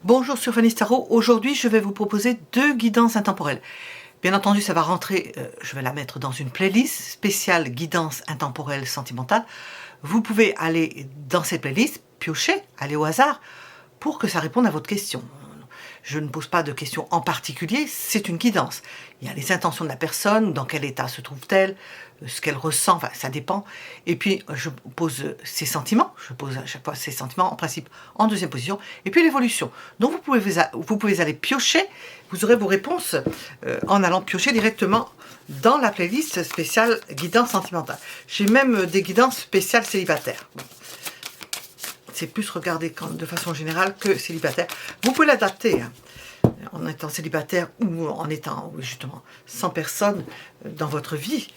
Bonjour sur Fanny Tarot, aujourd'hui je vais vous proposer 2 guidances intemporelles. Bien entendu ça va rentrer, je vais la mettre dans une playlist spéciale guidance intemporelle sentimentale. Vous pouvez aller dans cette playlist, piocher, aller au hasard pour que ça réponde à votre question. Je ne pose pas de questions en particulier, c'est une guidance. Il y a les intentions de la personne, dans quel état se trouve-t-elle, ce qu'elle ressent, enfin ça dépend. Et puis je pose ses sentiments, je pose à chaque fois ses sentiments, en principe en deuxième position, et puis l'évolution. Donc vous pouvez aller piocher, vous aurez vos réponses en allant piocher directement dans la playlist spéciale guidance sentimentale. J'ai même des guidances spéciales célibataires. Bon. C'est plus regardé de façon générale que célibataire. Vous pouvez l'adapter hein, en étant célibataire ou en étant justement sans personne dans votre vie.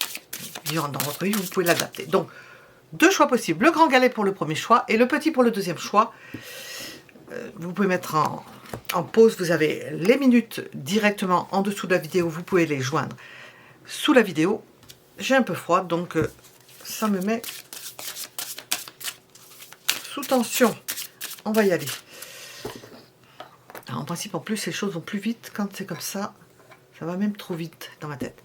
Vivant dans votre vie, vous pouvez l'adapter. Donc, 2 choix possibles. Le grand galet pour le premier choix et le petit pour le deuxième choix. Vous pouvez mettre en pause. Vous avez les minutes directement en dessous de la vidéo. Vous pouvez les joindre sous la vidéo. J'ai un peu froid, donc ça me met sous tension. On va y aller. Alors, en principe, en plus, les choses vont plus vite quand c'est comme ça. Ça va même trop vite dans ma tête.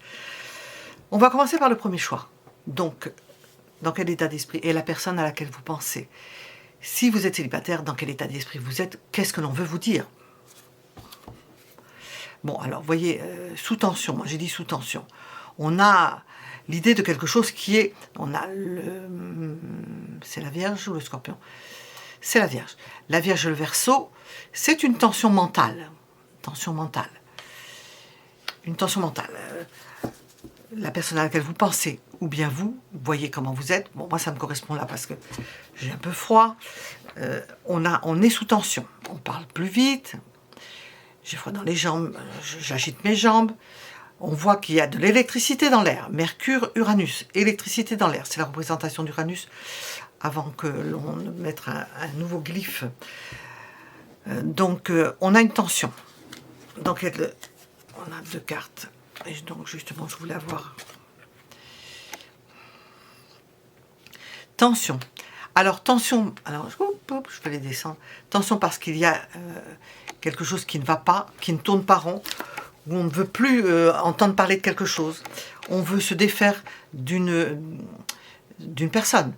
On va commencer par le premier choix. Donc, dans quel état d'esprit est la personne à laquelle vous pensez? Si vous êtes célibataire, dans quel état d'esprit vous êtes? Qu'est-ce que l'on veut vous dire? Bon, alors, vous voyez, sous tension, moi j'ai dit sous tension. On a l'idée de quelque chose qui est... On a le... C'est la Vierge ou le Scorpion? C'est la Vierge. La Vierge et le Verseau, c'est une tension mentale. Tension mentale. Une tension mentale. La personne à laquelle vous pensez, ou bien vous voyez comment vous êtes. Bon, moi ça me correspond là parce que j'ai un peu froid. On est sous tension. On parle plus vite. J'ai froid dans les jambes. J'agite mes jambes. On voit qu'il y a de l'électricité dans l'air. Mercure, Uranus. Électricité dans l'air. C'est la représentation d'Uranus avant que l'on mette un nouveau glyphe. Donc, on a une tension. Donc, on a 2 cartes. Et donc, justement, je voulais avoir... Tension. Alors, tension... Alors, je vais les descendre. Tension parce qu'il y a quelque chose qui ne va pas, qui ne tourne pas rond, où on ne veut plus entendre parler de quelque chose. On veut se défaire d'une personne.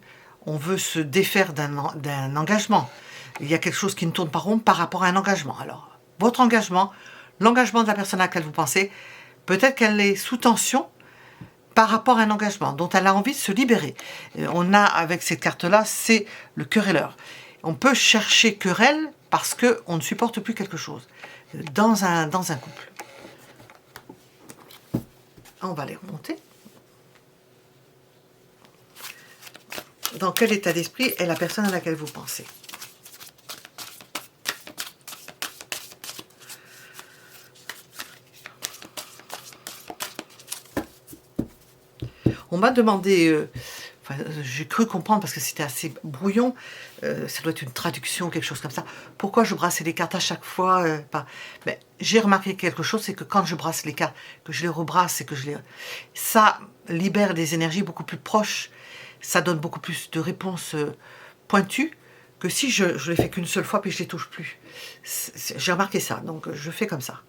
On veut se défaire d'un engagement. Il y a quelque chose qui ne tourne pas rond par rapport à un engagement. Alors, votre engagement, l'engagement de la personne à laquelle vous pensez, peut-être qu'elle est sous tension par rapport à un engagement dont elle a envie de se libérer. On a, avec cette carte-là, c'est le querelleur. On peut chercher querelle parce qu'on ne supporte plus quelque chose dans un couple. On va les remonter. Dans quel état d'esprit est la personne à laquelle vous pensez? On m'a demandé, enfin, j'ai cru comprendre parce que c'était assez brouillon, ça doit être une traduction, quelque chose comme ça. Pourquoi je brassais les cartes à chaque fois ben, j'ai remarqué quelque chose, c'est que quand je brasse les cartes, que je les rebrasse et que ça libère des énergies beaucoup plus proches, ça donne beaucoup plus de réponses pointues que si je les fais qu'une seule fois puis je les touche plus. J'ai remarqué ça, donc je fais comme ça.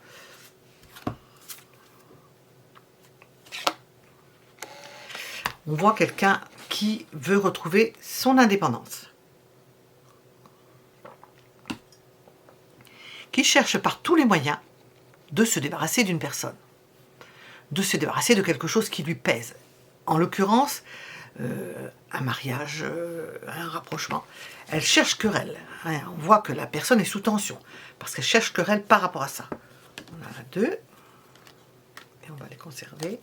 On voit quelqu'un qui veut retrouver son indépendance. Qui cherche par tous les moyens de se débarrasser d'une personne. De se débarrasser de quelque chose qui lui pèse. En l'occurrence, un mariage, un rapprochement. Elle cherche querelle. Hein, on voit que la personne est sous tension. Parce qu'elle cherche querelle par rapport à ça. On en a 2. Et on va les conserver.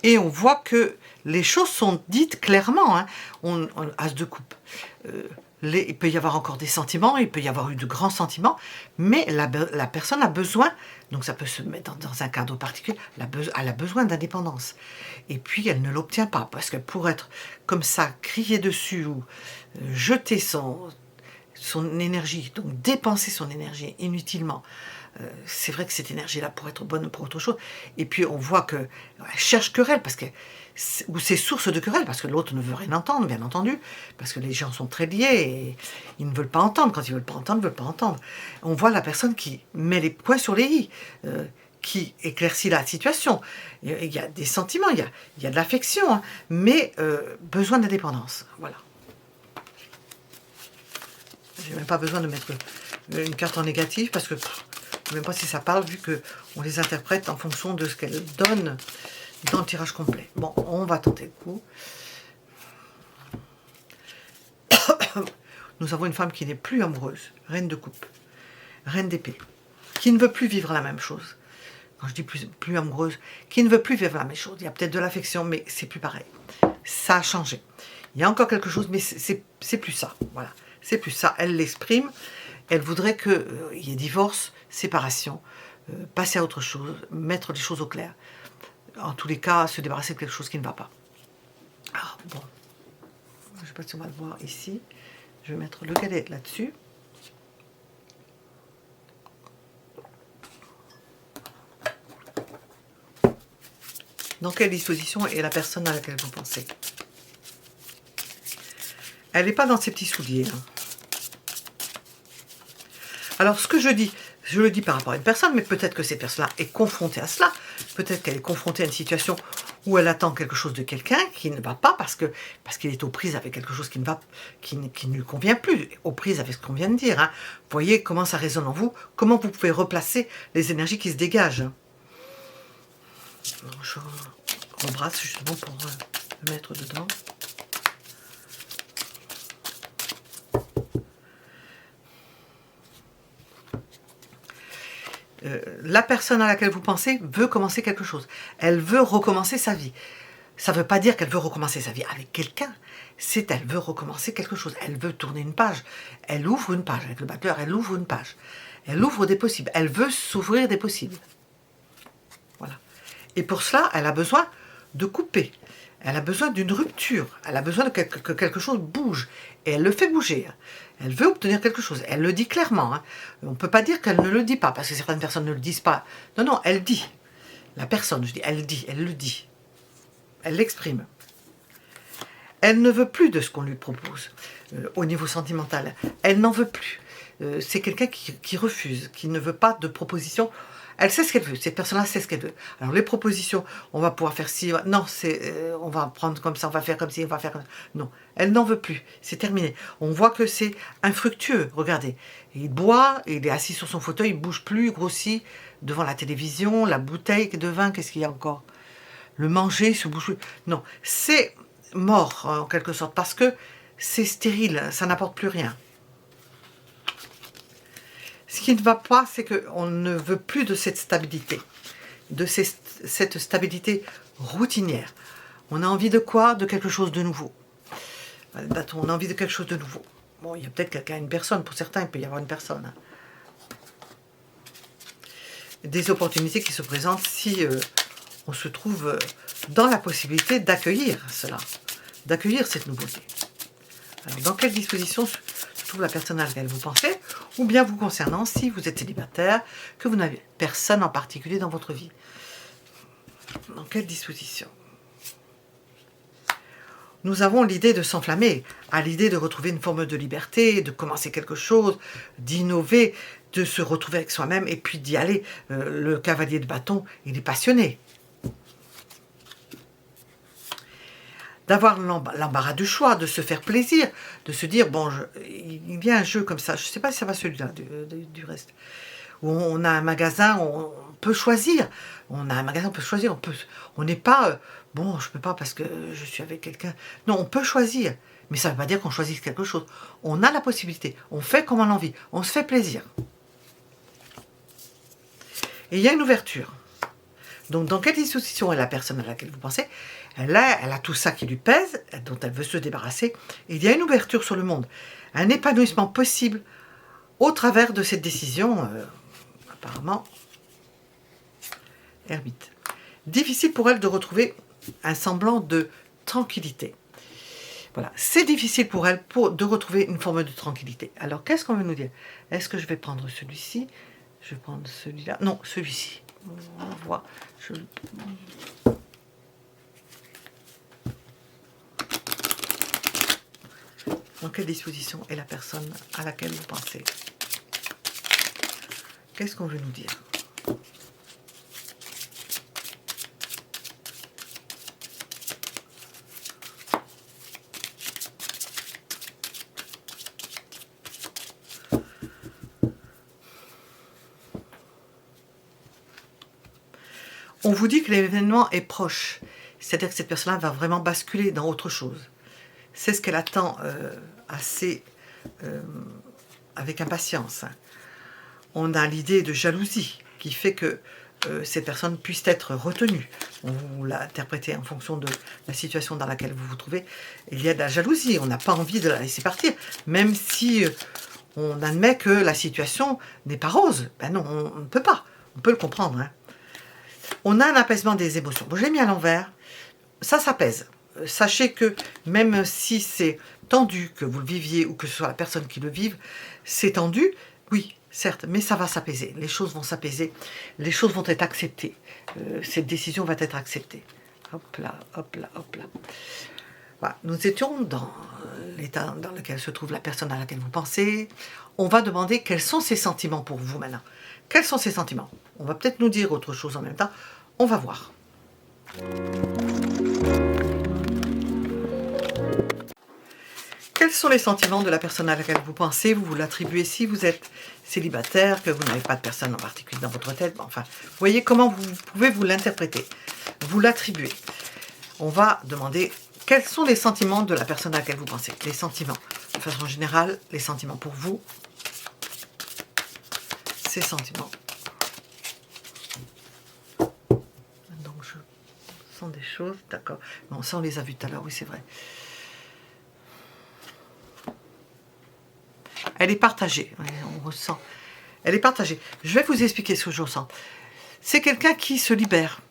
Et on voit que les choses sont dites clairement. Hein. As de coupe. Il peut y avoir encore des sentiments, il peut y avoir eu de grands sentiments, mais la personne a besoin, donc ça peut se mettre dans un cadre particulier, elle a besoin d'indépendance. Et puis elle ne l'obtient pas, parce que pour être comme ça, crier dessus ou jeter son énergie, donc dépenser son énergie inutilement c'est vrai que cette énergie-là pourrait être bonne pour autre chose. Et puis on voit qu'elle cherche querelle, parce que ou c'est source de querelle, parce que l'autre ne veut rien entendre, bien entendu, parce que les gens sont très liés, et ils ne veulent pas entendre. Quand ils ne veulent pas entendre, ils ne veulent pas entendre. On voit la personne qui met les points sur les i, qui éclaircit la situation. Il y a des sentiments, il y a de l'affection, hein, mais besoin d'indépendance. Voilà. J'ai même pas besoin de mettre une carte en négatif, parce que je ne sais même pas si ça parle, vu qu'on les interprète en fonction de ce qu'elles donnent dans le tirage complet. Bon, on va tenter le coup. Nous avons une femme qui n'est plus amoureuse, reine de coupe, reine d'épée, qui ne veut plus vivre la même chose. Quand je dis plus amoureuse, qui ne veut plus vivre la même chose. Il y a peut-être de l'affection, mais c'est plus pareil. Ça a changé. Il y a encore quelque chose, mais c'est plus ça. Voilà, c'est plus ça. Elle l'exprime. Elle voudrait qu'il y ait divorce, séparation, passer à autre chose, mettre les choses au clair. En tous les cas, se débarrasser de quelque chose qui ne va pas. Ah, bon. Je ne sais pas si on va le voir ici. Je vais mettre le galet là-dessus. Dans quelle disposition est la personne à laquelle vous pensez? Elle n'est pas dans ses petits souliers. Hein. Alors, ce que je le dis par rapport à une personne, mais peut-être que cette personne-là est confrontée à cela. Peut-être qu'elle est confrontée à une situation où elle attend quelque chose de quelqu'un qui ne va pas parce qu'il est aux prises avec quelque chose qui ne lui convient plus, aux prises avec ce qu'on vient de dire. Hein. Vous voyez comment ça résonne en vous, comment vous pouvez replacer les énergies qui se dégagent. Alors, je rebrasse justement pour le mettre dedans. La personne à laquelle vous pensez veut commencer quelque chose. Elle veut recommencer sa vie. Ça ne veut pas dire qu'elle veut recommencer sa vie avec quelqu'un. Elle veut recommencer quelque chose. Elle veut tourner une page. Elle ouvre une page. Avec le batteur, elle ouvre une page. Elle ouvre des possibles. Elle veut s'ouvrir des possibles. Voilà. Et pour cela, elle a besoin de couper. Elle a besoin d'une rupture. Elle a besoin que quelque chose bouge. Et elle le fait bouger. Elle veut obtenir quelque chose. Elle le dit clairement. Hein. On ne peut pas dire qu'elle ne le dit pas, parce que certaines personnes ne le disent pas. Non, non, elle dit. La personne, je dis, elle dit, elle le dit. Elle l'exprime. Elle ne veut plus de ce qu'on lui propose au niveau sentimental. Elle n'en veut plus. C'est quelqu'un qui refuse, qui ne veut pas de proposition. Elle sait ce qu'elle veut, cette personne-là sait ce qu'elle veut. Alors les propositions, on va pouvoir faire ci, non, on va prendre comme ça, on va faire comme ci, on va faire comme ça. Non, elle n'en veut plus, c'est terminé. On voit que c'est infructueux, regardez. Il boit, il est assis sur son fauteuil, il ne bouge plus, il grossit devant la télévision, la bouteille de vin, qu'est-ce qu'il y a encore? Le manger, il se bouge plus. Non, c'est mort en quelque sorte, parce que c'est stérile, ça n'apporte plus rien. Ce qui ne va pas, c'est qu'on ne veut plus de cette stabilité, cette stabilité routinière. On a envie de quoi? De quelque chose de nouveau. On a envie de quelque chose de nouveau. Bon, il y a peut-être quelqu'un, une personne, pour certains, il peut y avoir une personne. Hein. Des opportunités qui se présentent si on se trouve dans la possibilité d'accueillir cela, d'accueillir cette nouveauté. Alors, dans quelle disposition se trouve la personne à laquelle vous pensez, ou bien vous concernant si vous êtes célibataire, que vous n'avez personne en particulier dans votre vie. Dans quelle disposition? Nous avons l'idée de s'enflammer, à l'idée de retrouver une forme de liberté, de commencer quelque chose, d'innover, de se retrouver avec soi-même et puis d'y aller. Le cavalier de bâton, il est passionné. D'avoir l'embarras du choix, de se faire plaisir, de se dire, bon, il y a un jeu comme ça, je ne sais pas si ça va celui-là du reste, où on a un magasin, on peut choisir, on a un magasin, on peut choisir, on n'est pas, bon, je ne peux pas parce que je suis avec quelqu'un, non, on peut choisir, mais ça ne veut pas dire qu'on choisit quelque chose, on a la possibilité, on fait comme on a envie, on se fait plaisir. Et il y a une ouverture. Donc, dans quelle disposition est la personne à laquelle vous pensez? Elle a tout ça qui lui pèse, dont elle veut se débarrasser. Et il y a une ouverture sur le monde, un épanouissement possible au travers de cette décision, apparemment, ermite. Difficile pour elle de retrouver un semblant de tranquillité. Voilà, c'est difficile pour elle de retrouver une forme de tranquillité. Alors, qu'est-ce qu'on veut nous dire? Est-ce que je vais prendre celui-ci? Je vais prendre celui-là. Non, celui-ci. On voit. Dans quelle disposition est la personne à laquelle vous pensez? Qu'est-ce qu'on veut nous dire? On vous dit que l'événement est proche, c'est-à-dire que cette personne-là va vraiment basculer dans autre chose. C'est ce qu'elle attend avec impatience. On a l'idée de jalousie qui fait que cette personne puisse être retenue. On l'a interprété en fonction de la situation dans laquelle vous vous trouvez. Il y a de la jalousie, on n'a pas envie de la laisser partir, même si on admet que la situation n'est pas rose. Ben non, on ne peut pas, on peut le comprendre. Hein. On a un apaisement des émotions. Bon, je l'ai mis à l'envers, ça s'apaise. Sachez que même si c'est tendu, que vous le viviez ou que ce soit la personne qui le vive, c'est tendu, oui, certes, mais ça va s'apaiser. Les choses vont s'apaiser, les choses vont être acceptées. Cette décision va être acceptée. Hop là, hop là, hop là. Voilà. Nous étions dans l'état dans lequel se trouve la personne à laquelle vous pensez. On va demander quels sont ses sentiments pour vous maintenant. Quels sont ses sentiments? On va peut-être nous dire autre chose en même temps. On va voir. Quels sont les sentiments de la personne à laquelle vous pensez? Vous l'attribuez si vous êtes célibataire, que vous n'avez pas de personne en particulier dans votre tête. Enfin, vous voyez comment vous pouvez vous l'interpréter. Vous l'attribuez. On va demander quels sont les sentiments de la personne à laquelle vous pensez. Les sentiments, de façon générale, les sentiments pour vous. Ces sentiments. Donc, je sens des choses, d'accord. Bon, ça, on les a vus tout à l'heure, oui, c'est vrai. Elle est partagée, on ressent. Elle est partagée. Je vais vous expliquer ce que je ressens. C'est quelqu'un qui se libère.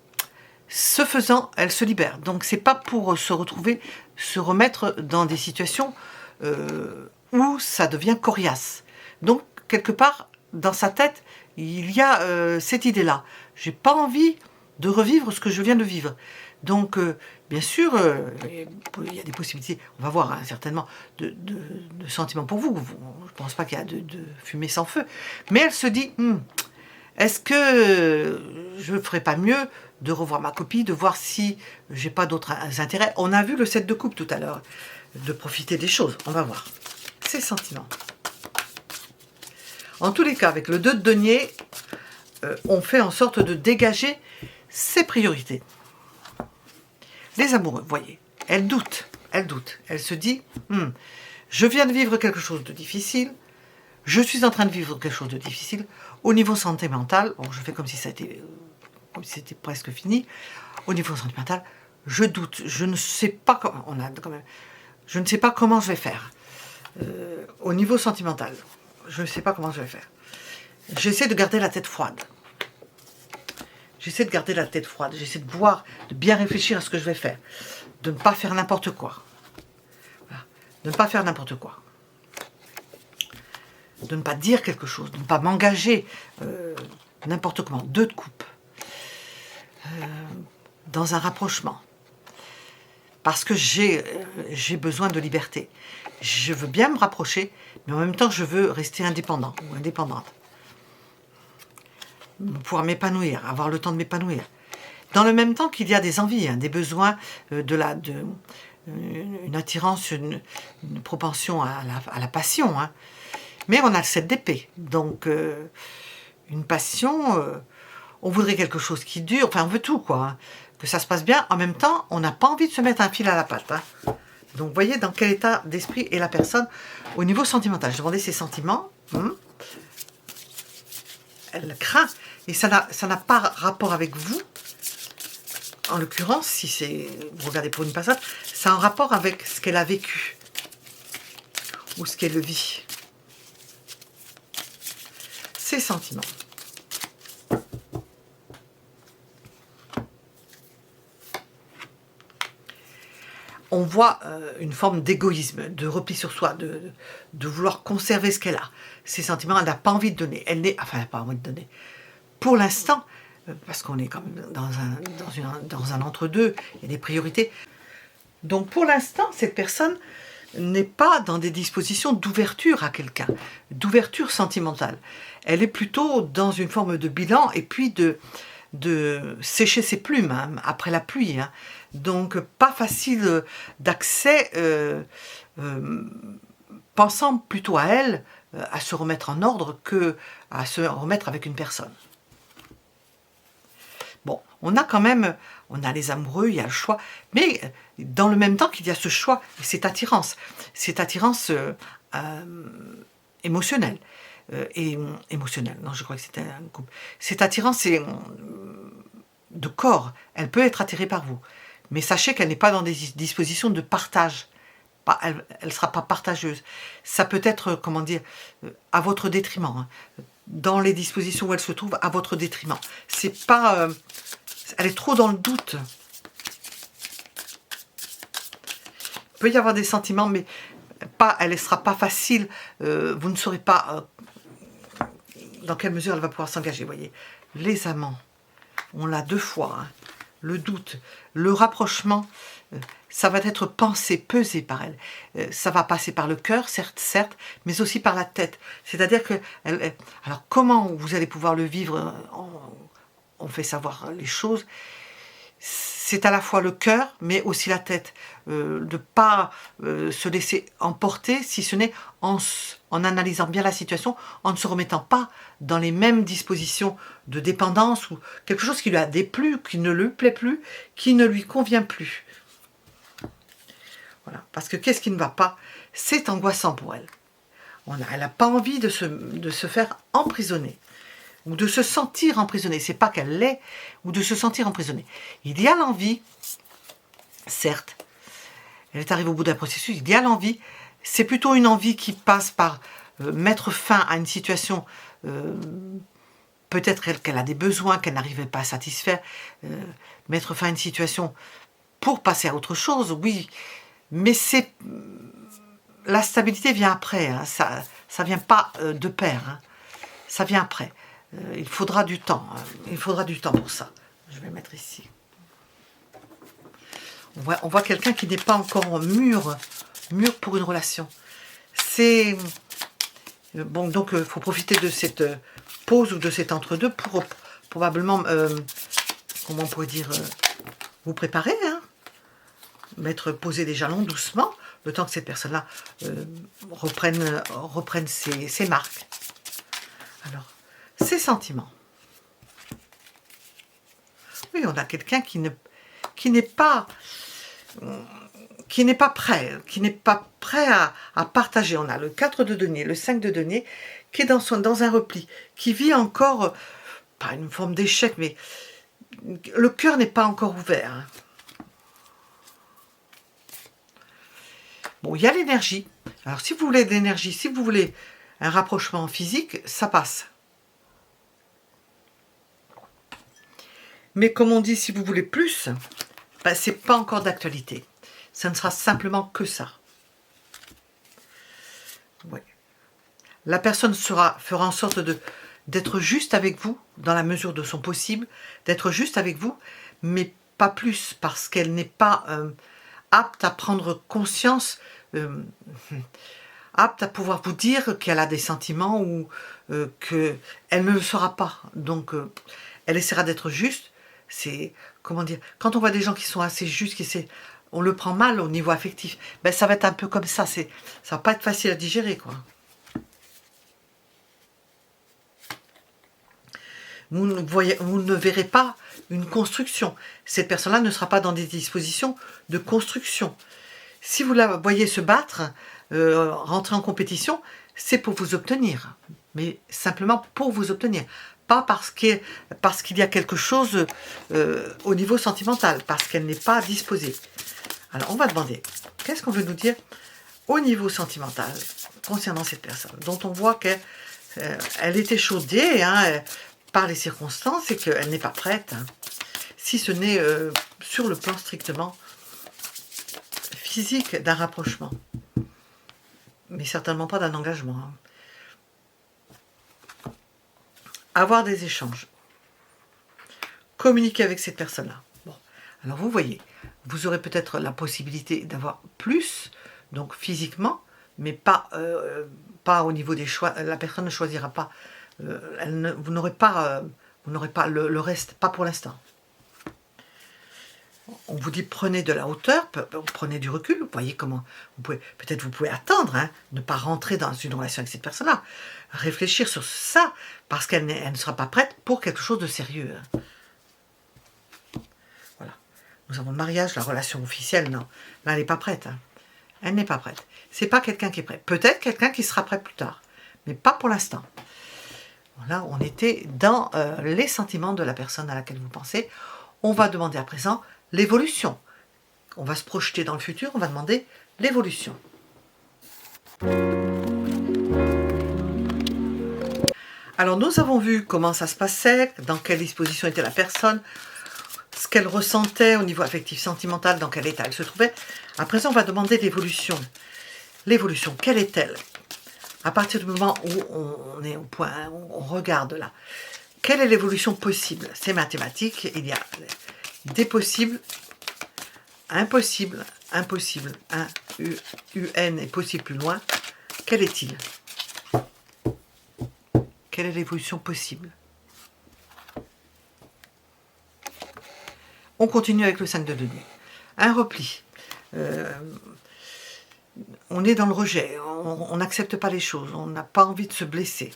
Ce faisant, elle se libère. Donc, c'est pas pour se retrouver, se remettre dans des situations où ça devient coriace. Donc, quelque part, dans sa tête, il y a cette idée-là. J'ai pas envie de revivre ce que je viens de vivre. Donc, bien sûr, il y a des possibilités, on va voir hein, certainement, de sentiments pour vous. Je ne pense pas qu'il y a de fumée sans feu. Mais elle se dit, est-ce que je ne ferais pas mieux de revoir ma copie, de voir si j'ai pas d'autres intérêts? On a vu le 7 de coupe tout à l'heure, de profiter des choses. On va voir. Ces sentiments. En tous les cas, avec le 2 de denier, on fait en sorte de dégager ses priorités. Les amoureux, voyez, elle doute, elle se dit, je viens de vivre quelque chose de difficile, je suis en train de vivre quelque chose de difficile, au niveau sentimental, bon, je fais comme si c'était presque fini, au niveau sentimental, je doute, je ne sais pas comment, je ne sais pas comment je vais faire, au niveau sentimental, je ne sais pas comment je vais faire, j'essaie de garder la tête froide. J'essaie de garder la tête froide, j'essaie de voir, de bien réfléchir à ce que je vais faire, de ne pas faire n'importe quoi. Voilà. De ne pas faire n'importe quoi. De ne pas dire quelque chose, de ne pas m'engager n'importe comment. 2 de coupe. Dans un rapprochement. Parce que j'ai besoin de liberté. Je veux bien me rapprocher, mais en même temps, je veux rester indépendant ou indépendante. Pouvoir m'épanouir, avoir le temps de m'épanouir. Dans le même temps qu'il y a des envies, hein, des besoins, une attirance, une propension à la passion. Hein. Mais on a le 7 d'épée, donc une passion, on voudrait quelque chose qui dure, enfin on veut tout quoi, hein, que ça se passe bien. En même temps, on n'a pas envie de se mettre un fil à la patte. Hein. Donc vous voyez dans quel état d'esprit est la personne au niveau sentimental. Je demandais ses sentiments. Elle craint. Et ça n'a pas rapport avec vous. En l'occurrence, si vous regardez pour une personne, ça a un rapport avec ce qu'elle a vécu. Ou ce qu'elle vit. Ses sentiments. on voit une forme d'égoïsme, de repli sur soi, de vouloir conserver ce qu'elle a. Ces sentiments, elle n'a pas envie de donner. Elle n'a pas envie de donner. Pour l'instant, parce qu'on est quand même dans un entre-deux, il y a des priorités. Donc pour l'instant, cette personne n'est pas dans des dispositions d'ouverture à quelqu'un, d'ouverture sentimentale. Elle est plutôt dans une forme de bilan et puis de sécher ses plumes hein, après la pluie. Hein. Donc pas facile d'accès, pensant plutôt à elle, à se remettre en ordre que à se remettre avec une personne. Bon, on a les amoureux, il y a le choix, mais dans le même temps qu'il y a ce choix, cette attirance émotionnelle. Émotionnelle, non, je crois que c'était un couple. Cette attirance de corps, elle peut être attirée par vous, mais sachez qu'elle n'est pas dans des dispositions de partage. Elle ne sera pas partageuse. Ça peut être, comment dire, à votre détriment. Hein. Dans les dispositions où elle se trouve, à votre détriment. C'est pas... elle est trop dans le doute. Il peut y avoir des sentiments, mais elle ne sera pas facile. Vous ne saurez pas dans quelle mesure elle va pouvoir s'engager. Voyez, les amants, on l'a 2 fois. Hein. Le doute, le rapprochement, ça va être pensé, pesé par elle. Ça va passer par le cœur, certes, mais aussi par la tête. C'est-à-dire que... alors, comment vous allez pouvoir le vivre? On fait savoir les choses. C'est à la fois le cœur, mais aussi la tête. De ne pas se laisser emporter, si ce n'est en analysant bien la situation, en ne se remettant pas dans les mêmes dispositions de dépendance ou quelque chose qui lui a déplu, qui ne lui plaît plus, qui ne lui convient plus. Voilà. Parce que qu'est-ce qui ne va pas? C'est angoissant pour elle. Elle n'a pas envie de se faire emprisonner ou de se sentir emprisonnée. C'est pas qu'elle l'est, ou de se sentir emprisonnée. Il y a l'envie, certes, elle est arrivée au bout d'un processus, il y a l'envie, c'est plutôt une envie qui passe par mettre fin à une situation, peut-être qu'elle a des besoins qu'elle n'arrivait pas à satisfaire, mettre fin à une situation pour passer à autre chose, oui, mais la stabilité vient après, hein, ça vient pas de pair, hein, ça vient après. Il faudra du temps, hein, il faudra du temps pour ça. Je vais le mettre ici. On voit quelqu'un qui n'est pas encore mûr pour une relation. C'est bon, donc il faut profiter de cette pause ou de cet entre-deux pour probablement, comment on pourrait dire, vous préparer, hein, poser des jalons doucement, le temps que cette personne-là reprenne ses marques. Alors, ses sentiments. Oui, on a quelqu'un qui n'est pas prêt à partager. On a le 4 de denier, le 5 de denier, qui est dans un repli, qui vit encore, pas une forme d'échec, mais le cœur n'est pas encore ouvert. Hein. Bon, il y a l'énergie. Alors, si vous voulez de l'énergie, si vous voulez un rapprochement physique, ça passe. Mais comme on dit, si vous voulez plus, ben, ce n'est pas encore d'actualité. Ça ne sera simplement que ça. Ouais. La personne fera en sorte d'être juste avec vous, dans la mesure de son possible, d'être juste avec vous, mais pas plus, parce qu'elle n'est pas apte à prendre conscience, apte à pouvoir vous dire qu'elle a des sentiments ou qu'elle ne le sera pas. Donc, elle essaiera d'être juste. C'est, comment dire, quand on voit des gens qui sont assez justes, on le prend mal au niveau affectif, ben ça va être un peu comme ça, ça va pas être facile à digérer, quoi. Vous ne verrez pas une construction. Cette personne-là ne sera pas dans des dispositions de construction. Si vous la voyez se battre, rentrer en compétition, c'est pour vous obtenir, mais simplement pour vous obtenir. Pas parce qu'il y a quelque chose au niveau sentimental, parce qu'elle n'est pas disposée. Alors, on va demander, qu'est-ce qu'on veut nous dire au niveau sentimental concernant cette personne, dont on voit qu'elle est échaudée hein, par les circonstances et qu'elle n'est pas prête, hein, si ce n'est sur le plan strictement physique d'un rapprochement, mais certainement pas d'un engagement. Hein. Avoir des échanges. Communiquer avec cette personne-là. Bon. Alors vous voyez, vous aurez peut-être la possibilité d'avoir plus, donc physiquement, mais pas au niveau des choix. La personne ne choisira pas. Vous n'aurez pas, le reste, pas pour l'instant. On vous dit prenez de la hauteur, prenez du recul, vous voyez comment peut-être vous pouvez attendre, hein, ne pas rentrer dans une relation avec cette personne-là, réfléchir sur ça, parce qu'elle ne sera pas prête pour quelque chose de sérieux. Hein. Voilà. Nous avons le mariage, la relation officielle, non. Là, elle n'est pas prête. Hein. Elle n'est pas prête. C'est pas quelqu'un qui est prêt. Peut-être quelqu'un qui sera prêt plus tard, mais pas pour l'instant. Là, on était dans les sentiments de la personne à laquelle vous pensez. On va demander à présent l'évolution. On va se projeter dans le futur, on va demander l'évolution. Alors nous avons vu comment ça se passait, dans quelle disposition était la personne, ce qu'elle ressentait au niveau affectif sentimental, dans quel état elle se trouvait. À présent, on va demander l'évolution. L'évolution, quelle est-elle? À partir du moment où on est au point, on regarde là. Quelle est l'évolution possible? C'est mathématique, il y a des possibles, impossibles, impossible, UN est possible plus loin. Quel est-il? Quelle est l'évolution possible? On continue avec le 5 de denier. Un repli. On est dans le rejet, on n'accepte pas les choses, on n'a pas envie de se blesser.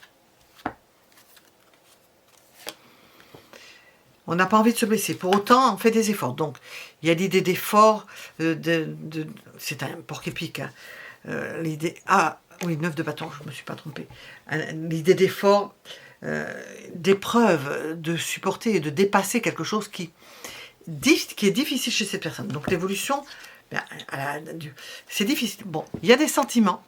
On n'a pas envie de se blesser. Pour autant, on fait des efforts. Donc, il y a l'idée d'effort, c'est un porc-épic. Hein. L'idée... Ah, oui, 9 de bâton, je ne me suis pas trompée. L'idée d'effort, d'épreuve, de supporter et de dépasser quelque chose qui est difficile chez cette personne. Donc, l'évolution, c'est difficile. Bon, il y a des sentiments.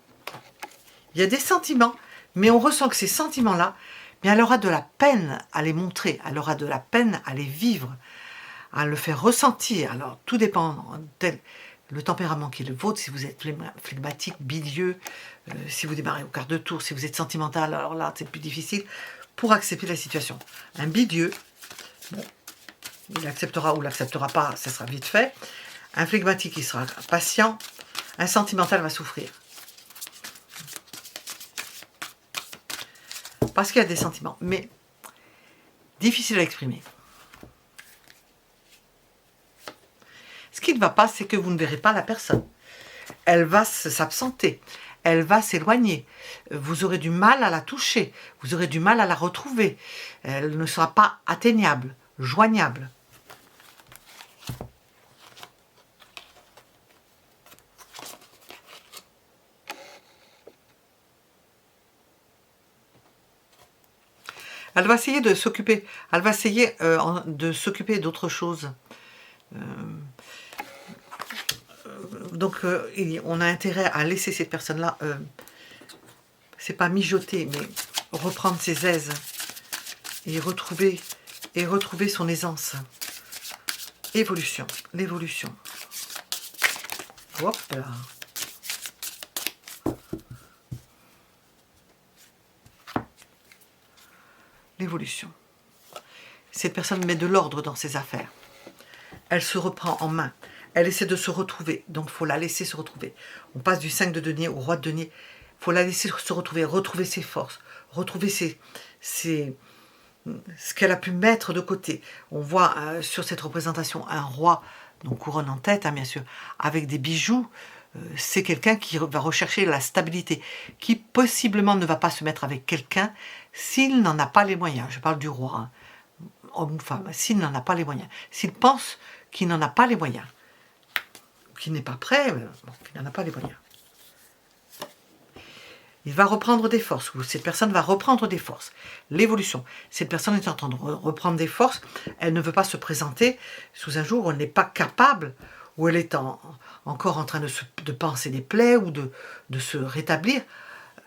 Il y a des sentiments, mais on ressent que ces sentiments-là, mais elle aura de la peine à les montrer, elle aura de la peine à les vivre, à le faire ressentir. Alors, tout dépend le tempérament qui est le vôtre, si vous êtes flegmatique, bilieux, si vous démarrez au quart de tour, si vous êtes sentimental, alors là, c'est plus difficile pour accepter la situation. Un bilieux, bon, il acceptera ou l'acceptera pas, ça sera vite fait. Un flegmatique, il sera patient. Un sentimental va souffrir. Parce qu'il y a des sentiments, mais difficiles à exprimer. Ce qui ne va pas, c'est que vous ne verrez pas la personne. Elle va s'absenter, elle va s'éloigner. Vous aurez du mal à la toucher, vous aurez du mal à la retrouver. Elle ne sera pas atteignable, joignable. Elle va essayer de s'occuper. Elle va essayer de s'occuper d'autre chose. Donc, on a intérêt à laisser cette personne-là, c'est pas mijoter, mais reprendre ses aises et retrouver son aisance. Évolution, l'évolution. Hop là. L'évolution. Cette personne met de l'ordre dans ses affaires. Elle se reprend en main. Elle essaie de se retrouver. Donc, il faut la laisser se retrouver. On passe du 5 de denier au roi de denier. Il faut la laisser se retrouver ses forces, retrouver ce qu'elle a pu mettre de côté. On voit sur cette représentation un roi, donc couronne en tête, hein, bien sûr, avec des bijoux. C'est quelqu'un qui va rechercher la stabilité, qui possiblement ne va pas se mettre avec quelqu'un s'il n'en a pas les moyens. Je parle du roi, hein, homme ou femme, s'il n'en a pas les moyens. S'il pense qu'il n'en a pas les moyens, qu'il n'est pas prêt, qu'il n'en a pas les moyens. Il va reprendre des forces, ou cette personne va reprendre des forces. L'évolution. Cette personne est en train de reprendre des forces, elle ne veut pas se présenter sous un jour où elle n'est pas capable, où elle est encore en train de penser des plaies ou de se rétablir.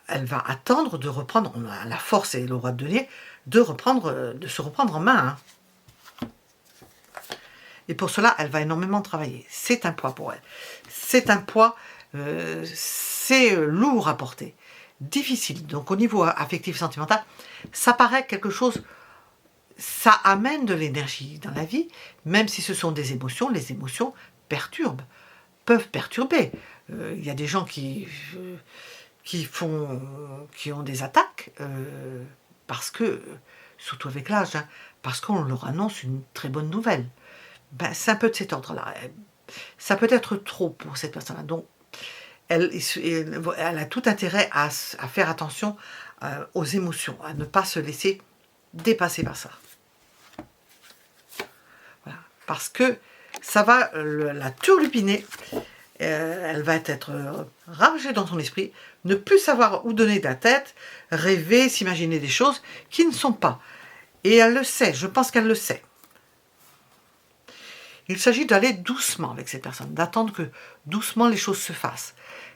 Elle va attendre de reprendre, on a la force et le roi de denier, de se reprendre en main. Hein. Et pour cela, elle va énormément travailler. C'est un poids pour elle. C'est un poids, c'est lourd à porter, difficile. Donc au niveau affectif sentimental, ça paraît quelque chose, ça amène de l'énergie dans la vie, même si ce sont des émotions, les émotions perturbent, peuvent perturber. Il y a des gens qui ont des attaques, parce que, surtout avec l'âge, hein, parce qu'on leur annonce une très bonne nouvelle. Ben, c'est un peu de cet ordre-là. Ça peut être trop pour cette personne-là. Donc, elle a tout intérêt à faire attention aux émotions, à ne pas se laisser dépasser par ça. Voilà. Parce que ça va la turlupiner, elle va être ravagée dans son esprit, ne plus savoir où donner de la tête, rêver, s'imaginer des choses qui ne sont pas. Et elle le sait, je pense qu'elle le sait. Il s'agit d'aller doucement avec cette personne, d'attendre que doucement les choses se fassent.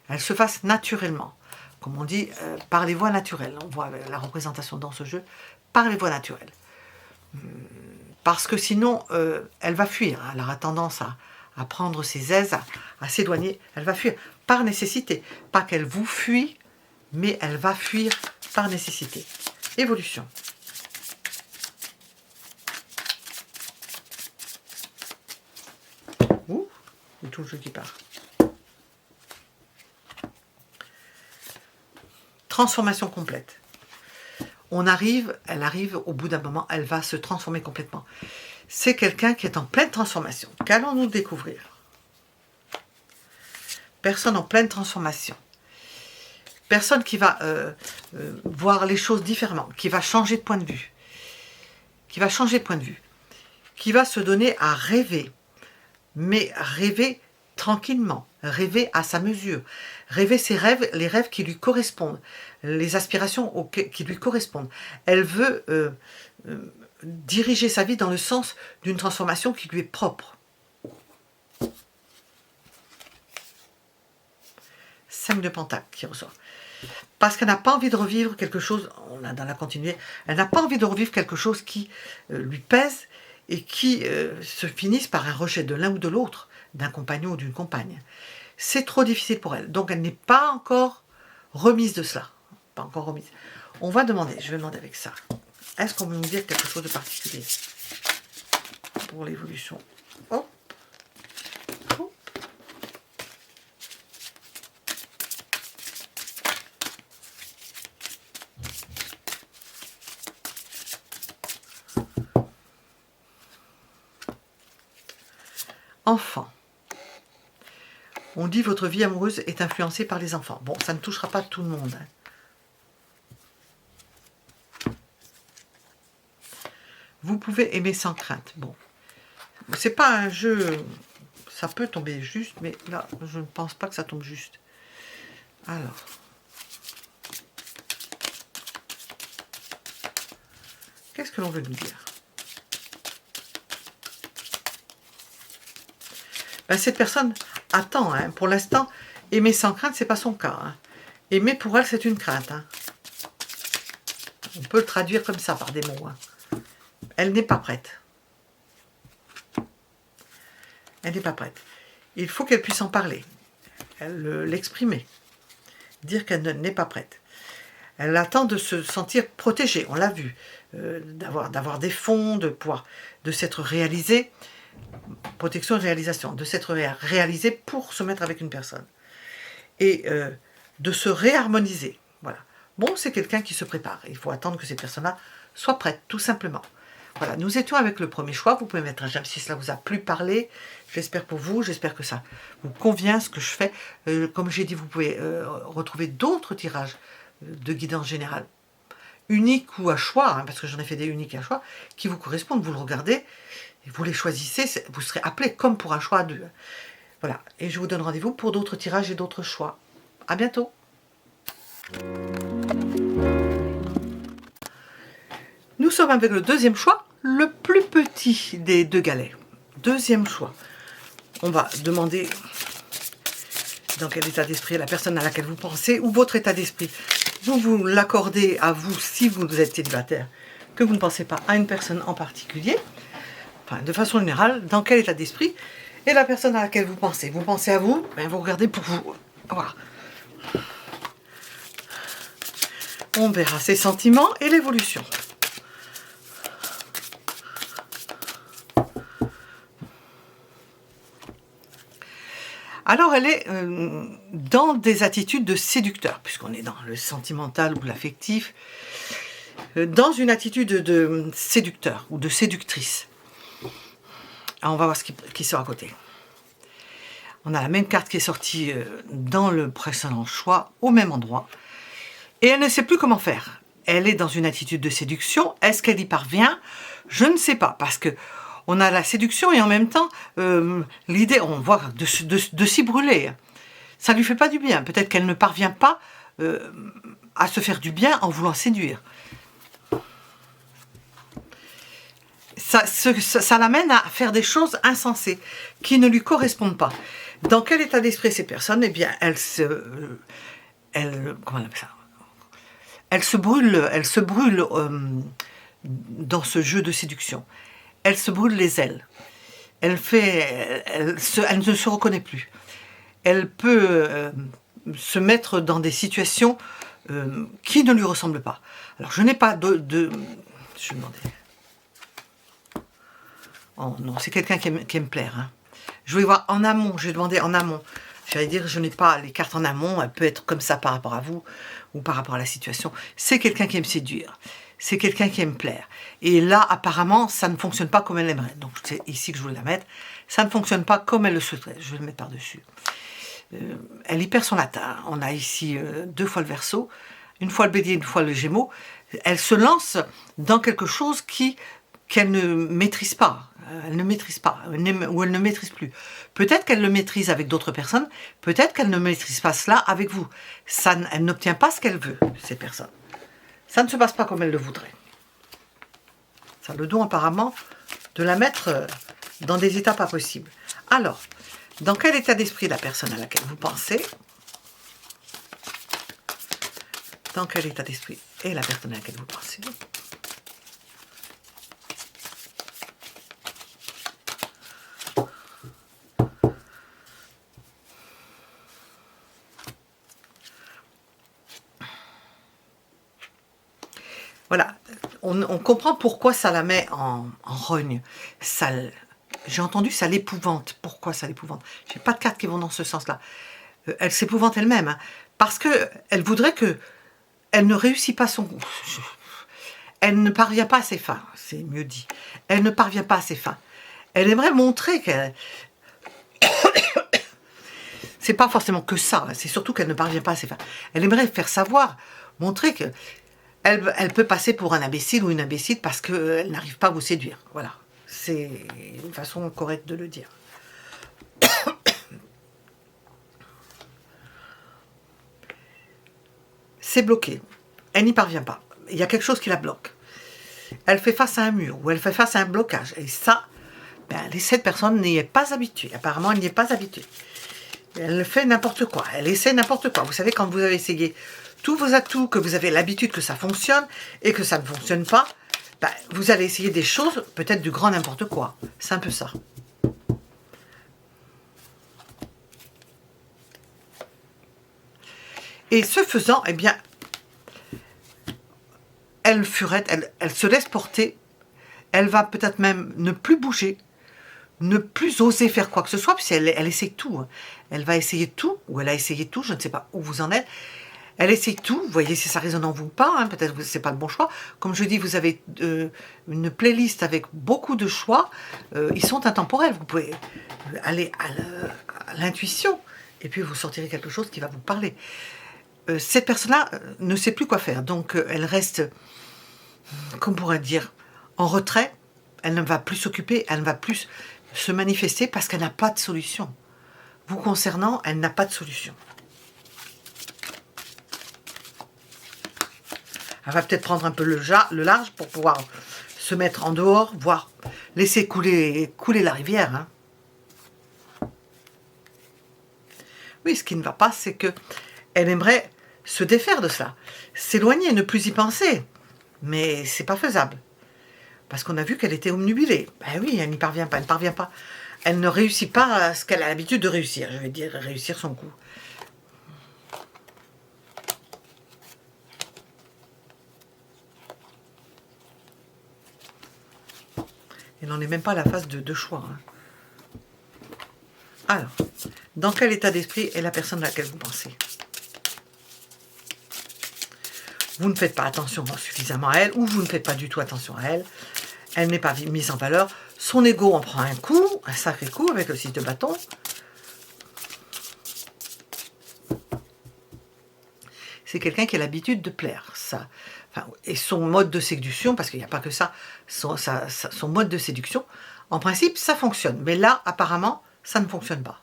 Elles se fassent naturellement. Comme on dit, par les voies naturelles. On voit la représentation dans ce jeu, par les voies naturelles. Parce que sinon, elle va fuir. Elle aura tendance à prendre ses aises, à s'éloigner. Elle va fuir par nécessité. Pas qu'elle vous fuit, mais elle va fuir par nécessité. Évolution. Ouh, c'est tout le jeu qui part. Transformation complète. Elle arrive au bout d'un moment, elle va se transformer complètement. C'est quelqu'un qui est en pleine transformation. Qu'allons-nous découvrir? Personne en pleine transformation. Personne qui va voir les choses différemment, qui va changer de point de vue. Qui va changer de point de vue. Qui va se donner à rêver. Mais rêver tranquillement, rêver à sa mesure, rêver ses rêves, les rêves qui lui correspondent, les aspirations qui lui correspondent. Elle veut diriger sa vie dans le sens d'une transformation qui lui est propre. 5 de Pentacle qui ressort. Parce qu'elle n'a pas envie de revivre quelque chose, on a dans la continuité, elle n'a pas envie de revivre quelque chose qui lui pèse et qui se finisse par un rejet de l'un ou de l'autre, d'un compagnon ou d'une compagne. C'est trop difficile pour elle. Donc elle n'est pas encore remise de cela. Pas encore remise. On va demander, je vais demander avec ça. Est-ce qu'on peut nous dire quelque chose de particulier pour l'évolution? Hop. Hop. Enfant. On dit votre vie amoureuse est influencée par les enfants. Bon, ça ne touchera pas tout le monde. Vous pouvez aimer sans crainte. Bon, c'est pas un jeu, ça peut tomber juste, mais là, je ne pense pas que ça tombe juste. Alors, qu'est-ce que l'on veut nous dire? Ben, cette personne attend, hein. Pour l'instant, aimer sans crainte, c'est pas son cas. Hein. Aimer pour elle, c'est une crainte. Hein. On peut le traduire comme ça par des mots. Hein. Elle n'est pas prête. Elle n'est pas prête. Il faut qu'elle puisse en parler, l'exprimer, dire qu'elle n'est pas prête. Elle attend de se sentir protégée, on l'a vu, d'avoir des fonds, de s'être réalisée. Protection et réalisation, de s'être réalisé pour se mettre avec une personne et de se réharmoniser. Voilà. Bon, c'est quelqu'un qui se prépare. Il faut attendre que ces personnes-là soient prêtes, tout simplement. Voilà, nous étions avec le premier choix. Vous pouvez mettre un j'aime si cela vous a plu parler. J'espère pour vous, j'espère que ça vous convient ce que je fais. Comme j'ai dit, vous pouvez retrouver d'autres tirages de guidance générale, uniques ou à choix, hein, parce que j'en ai fait des uniques et à choix, qui vous correspondent. Vous le regardez. Et vous les choisissez, vous serez appelé comme pour un choix à 2. Voilà, et je vous donne rendez-vous pour d'autres tirages et d'autres choix. À bientôt. Nous sommes avec le deuxième choix, le plus petit des 2 galets. Deuxième choix. On va demander dans quel état d'esprit la personne à laquelle vous pensez, ou votre état d'esprit. Vous l'accordez à vous si vous êtes célibataire, que vous ne pensez pas à une personne en particulier. enfin de façon générale, dans quel état d'esprit est la personne à laquelle vous pensez. Vous pensez à vous, ben vous regardez pour vous. Voilà. On verra ses sentiments et l'évolution. Alors elle est dans des attitudes de séducteur, puisqu'on est dans le sentimental ou l'affectif, dans une attitude de séducteur ou de séductrice. Alors on va voir ce qui sort à côté. On a la même carte qui est sortie dans le précédent choix, au même endroit. Et elle ne sait plus comment faire. Elle est dans une attitude de séduction. Est-ce qu'elle y parvient? Je ne sais pas, parce que on a la séduction et en même temps, l'idée, on voit, de s'y brûler. Ça ne lui fait pas du bien. Peut-être qu'elle ne parvient pas à se faire du bien en voulant séduire. Ça l'amène à faire des choses insensées, qui ne lui correspondent pas. Dans quel état d'esprit ces personnes? Eh bien, comment on appelle ça? Elle se brûle dans ce jeu de séduction. Elle se brûle les ailes. Elle ne se reconnaît plus. Elle peut se mettre dans des situations qui ne lui ressemblent pas. Alors, je n'ai pas Je vais demander. Oh non, c'est quelqu'un qui aime plaire. Hein. Je vais voir en amont. Je vais demander en amont. J'allais dire, je n'ai pas les cartes en amont. Elle peut être comme ça par rapport à vous ou par rapport à la situation. C'est quelqu'un qui aime séduire. C'est quelqu'un qui aime plaire. Et là, apparemment, ça ne fonctionne pas comme elle aimerait. Donc, c'est ici que je voulais la mettre. Ça ne fonctionne pas comme elle le souhaiterait. Je vais le mettre par-dessus. Elle y perd son latin. On a ici 2 fois le Verseau, une fois le Bélier, une fois le Gémeaux. Elle se lance dans quelque chose qu'elle ne maîtrise pas. Elle ne maîtrise pas, ou elle ne maîtrise plus. Peut-être qu'elle le maîtrise avec d'autres personnes, peut-être qu'elle ne maîtrise pas cela avec vous. Elle n'obtient pas ce qu'elle veut, ces personnes. Ça ne se passe pas comme elle le voudrait. Ça a le don apparemment de la mettre dans des états pas possibles. Alors, dans quel état d'esprit la personne à laquelle vous pensez? Dans quel état d'esprit est la personne à laquelle vous pensez? Voilà, on comprend pourquoi ça la met en rogne. J'ai entendu, ça l'épouvante. Pourquoi ça l'épouvante? Je n'ai pas de cartes qui vont dans ce sens-là. Elle s'épouvante elle-même, hein, parce qu'elle voudrait que elle ne réussit pas son... Elle ne parvient pas à ses fins, c'est mieux dit. Elle ne parvient pas à ses fins. Elle aimerait montrer qu'elle... C'est pas forcément que ça, c'est surtout qu'elle ne parvient pas à ses fins. Elle aimerait faire savoir, montrer que elle peut passer pour un imbécile ou une imbécile parce qu'elle n'arrive pas à vous séduire. Voilà, c'est une façon correcte de le dire. C'est bloqué. Elle n'y parvient pas. Il y a quelque chose qui la bloque. Elle fait face à un mur ou elle fait face à un blocage. Et ça, cette personne n'y est pas habituée. Apparemment, elle n'y est pas habituée. Elle fait n'importe quoi. Elle essaie n'importe quoi. Vous savez, quand vous avez essayé tous vos atouts, que vous avez l'habitude que ça fonctionne et que ça ne fonctionne pas, vous allez essayer des choses, peut-être du grand n'importe quoi. C'est un peu ça. Et ce faisant, eh bien, elle furette, elle se laisse porter, elle va peut-être même ne plus bouger, ne plus oser faire quoi que ce soit, puisqu'elle essaie tout. Hein. Elle va essayer tout, ou elle a essayé tout, je ne sais pas où vous en êtes. Elle essaie tout, vous voyez si ça résonne en vous ou pas, hein, peut-être que ce n'est pas le bon choix. Comme je dis, vous avez une playlist avec beaucoup de choix, ils sont intemporels, vous pouvez aller à l'intuition, et puis vous sortirez quelque chose qui va vous parler. Cette personne-là ne sait plus quoi faire, donc elle reste, comment on pourrait dire, en retrait, elle ne va plus s'occuper, elle ne va plus se manifester parce qu'elle n'a pas de solution. Vous concernant, elle n'a pas de solution. Elle va peut-être prendre un peu le large pour pouvoir se mettre en dehors, voire laisser couler la rivière. Hein. Oui, ce qui ne va pas, c'est que elle aimerait se défaire de cela, s'éloigner, ne plus y penser. Mais c'est pas faisable. Parce qu'on a vu qu'elle était obnubilée. Ben oui, elle n'y parvient pas, elle ne parvient pas. Elle ne réussit pas à ce qu'elle a l'habitude de réussir. Je vais dire réussir son coup. Elle n'en est même pas à la phase de choix. Hein. Alors, dans quel état d'esprit est la personne à laquelle vous pensez? Vous ne faites pas attention suffisamment à elle, ou vous ne faites pas du tout attention à elle. Elle n'est pas mise en valeur. Son ego en prend un coup, un sacré coup avec le 6 de bâton. C'est quelqu'un qui a l'habitude de plaire. Ça. Enfin, et son mode de séduction, parce qu'il n'y a pas que ça, son mode de séduction, en principe, ça fonctionne. Mais là, apparemment, ça ne fonctionne pas.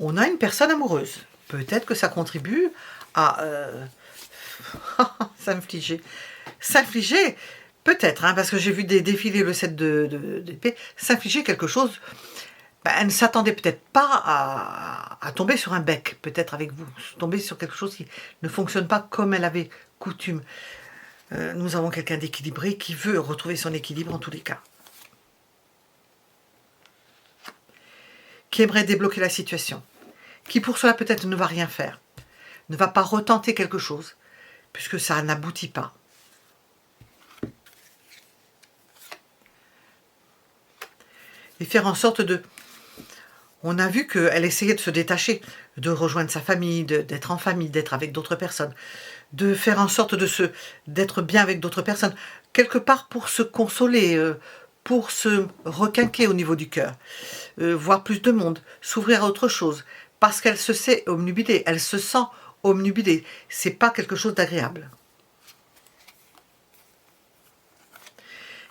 On a une personne amoureuse. Peut-être que ça contribue à s'infliger. S'infliger, peut-être, hein, parce que j'ai vu défiler le 7 d'épée, s'infliger quelque chose. Ben, elle ne s'attendait peut-être pas à tomber sur un bec, peut-être avec vous, tomber sur quelque chose qui ne fonctionne pas comme elle avait coutume. Nous avons quelqu'un d'équilibré qui veut retrouver son équilibre en tous les cas. Qui aimerait débloquer la situation. Qui pour cela peut-être ne va rien faire. Ne va pas retenter quelque chose, puisque ça n'aboutit pas. Et faire en sorte de... On a vu qu'elle essayait de se détacher, de rejoindre sa famille, d'être en famille, d'être avec d'autres personnes, de faire en sorte d'être bien avec d'autres personnes, quelque part pour se consoler, pour se requinquer au niveau du cœur, voir plus de monde, s'ouvrir à autre chose, parce qu'elle se sait obnubilée, elle se sent obnubilée. C'est pas quelque chose d'agréable.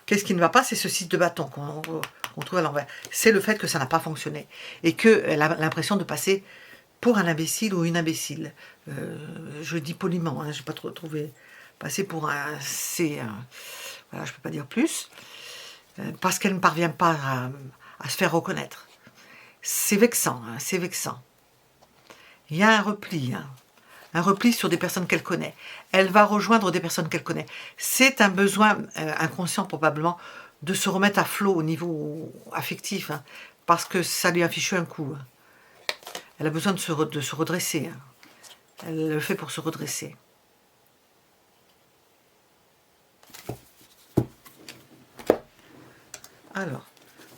Qu'est-ce qui ne va pas? C'est ce 6 de bâton qu'on trouve à l'envers. C'est le fait que ça n'a pas fonctionné et qu'elle a l'impression de passer pour un imbécile ou une imbécile. Je dis poliment, hein, je n'ai pas trop trouvé passer pour un... voilà, je ne peux pas dire plus. Parce qu'elle ne parvient pas à se faire reconnaître. C'est vexant, hein, c'est vexant. Il y a un repli sur des personnes qu'elle connaît. Elle va rejoindre des personnes qu'elle connaît. C'est un besoin inconscient probablement de se remettre à flot au niveau affectif, hein, parce que ça lui a fichu un coup. Hein. Elle a besoin de se redresser. Hein. Elle le fait pour se redresser. Alors,